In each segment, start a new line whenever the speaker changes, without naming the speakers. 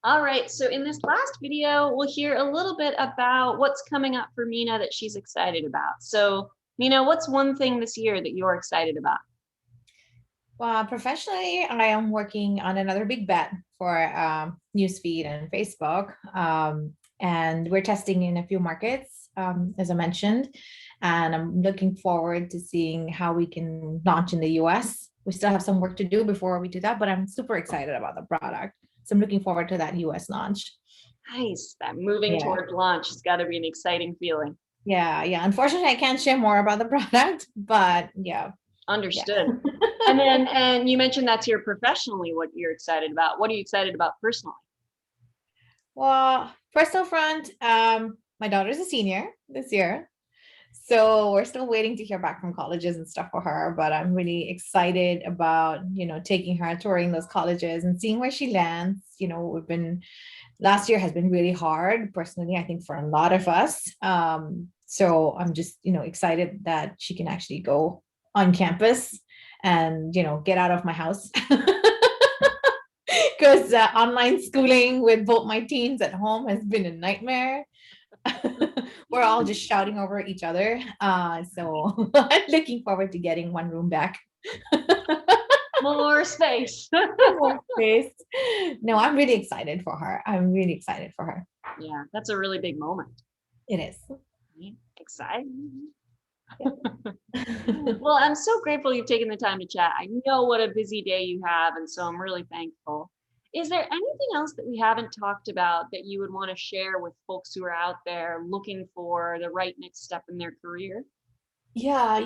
All right, so in this last video, we'll hear a little bit about what's coming up for Meena that she's excited about. So, Meena, what's one thing this year that you're excited about?
Well, professionally, I am working on another big bet for newsfeed and Facebook. And we're testing in a few markets, as I mentioned. And I'm looking forward to seeing how we can launch in the US. We still have some work to do before we do that, but I'm super excited about the product. So I'm looking forward to that US launch.
Nice. That moving
Yeah.
toward launch has got to be an exciting feeling.
Yeah. Unfortunately, I can't share more about the product, but yeah.
Understood. And you mentioned that's your professionally what you're excited about. What are you excited about personally?
Well, personal front, my daughter's a senior this year. So we're still waiting to hear back from colleges and stuff for her, but I'm really excited about, taking her touring those colleges and seeing where she lands. Last year has been really hard personally, I think for a lot of us. So I'm just, excited that she can actually go on campus and, get out of my house. Because online schooling with both my teens at home has been a nightmare. We're all just shouting over each other. So I'm looking forward to getting one room back.
More space.
More space. No, I'm really excited for her. I'm really excited for her.
Yeah, that's a really big moment.
It is.
Right? Exciting.
Yeah.
Well, I'm so grateful you've taken the time to chat. I know what a busy day you have, and so I'm really thankful. Is there anything else that we haven't talked about that you would want to share with folks who are out there looking for the right next step in their career?
Yeah,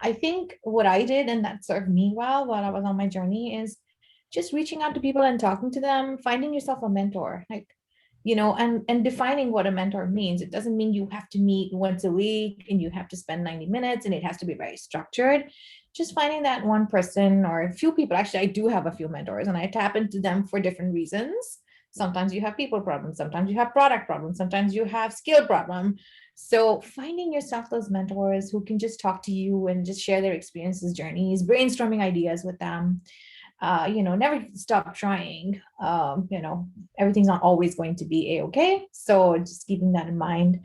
I think what I did and that served me well while I was on my journey is just reaching out to people and talking to them, finding yourself a mentor, like, and defining what a mentor means. It doesn't mean you have to meet once a week and you have to spend 90 minutes and it has to be very structured. Just finding that one person or a few people. Actually, I do have a few mentors and I tap into them for different reasons. Sometimes you have people problems, sometimes you have product problems, sometimes you have skill problem. So finding yourself those mentors who can just talk to you and just share their experiences, journeys, brainstorming ideas with them. Never stop trying. Everything's not always going to be a-okay. So just keeping that in mind,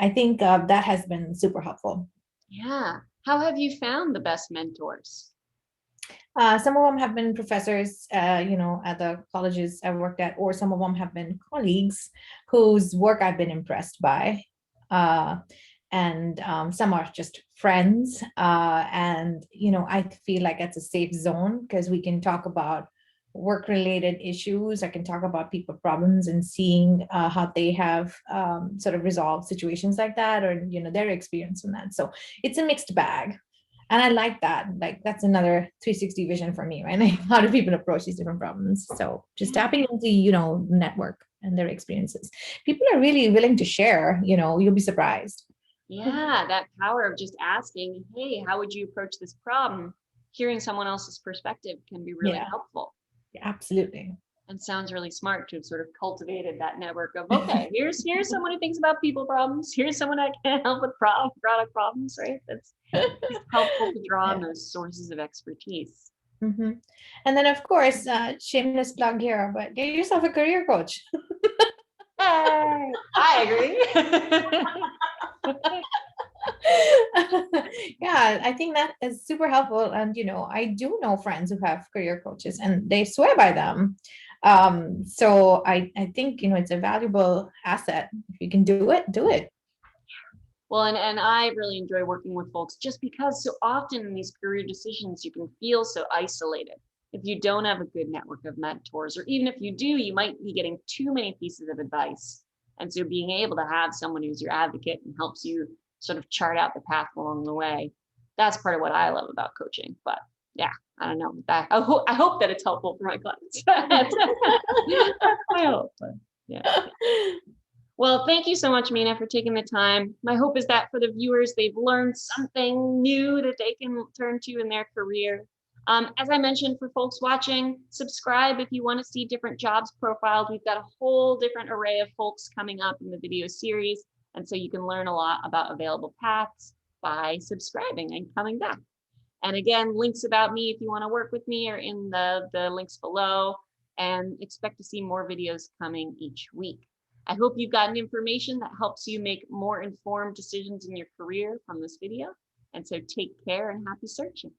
I think that has been super helpful.
Yeah. How have you found the best mentors?
Some of them have been professors, at the colleges I've worked at, or some of them have been colleagues whose work I've been impressed by. Uh, and some are just friends. And, I feel like it's a safe zone because we can talk about work related issues. I can talk about people problems and seeing how they have sort of resolved situations like that or, their experience in that. So it's a mixed bag. And I like that. Like that's another 360 vision for me, right? Like, how do people approach these different problems? So just
Yeah.
tapping into, network and their experiences. People are really willing to share, you'll be surprised.
Yeah, that power of just asking, hey, how would you approach this problem? Hearing someone else's perspective can be really
Yeah,
helpful.
absolutely.
And sounds really smart to have sort of cultivated that network of, okay, here's someone who thinks about people problems. Here's someone that can help with product problems, right? That's it's helpful to draw on
Yeah.
those sources of expertise.
Hmm. And then, of course, shameless plug here, but get yourself a career coach.
Hey, I agree.
Yeah, I think that is super helpful. And, I do know friends who have career coaches and they swear by them. So I think, it's a valuable asset. If you can do it, do it.
Well, and I really enjoy working with folks just because so often in these career decisions, you can feel so isolated. If you don't have a good network of mentors, or even if you do, you might be getting too many pieces of advice. And so being able to have someone who's your advocate and helps you sort of chart out the path along the way, that's part of what I love about coaching. But yeah, I don't know. I hope that it's helpful for my clients. That's my hope. But yeah. Well, thank you so much, Meena, for taking the time. My hope is that for the viewers, they've learned something new that they can turn to in their career. As I mentioned, for folks watching, subscribe if you want to see different jobs profiled. We've got a whole different array of folks coming up in the video series. And so you can learn a lot about available paths by subscribing and coming back. And again, links about me if you want to work with me are in the links below. and expect to see more videos coming each week. I hope you've gotten information that helps you make more informed decisions in your career from this video. And so take care and happy searching.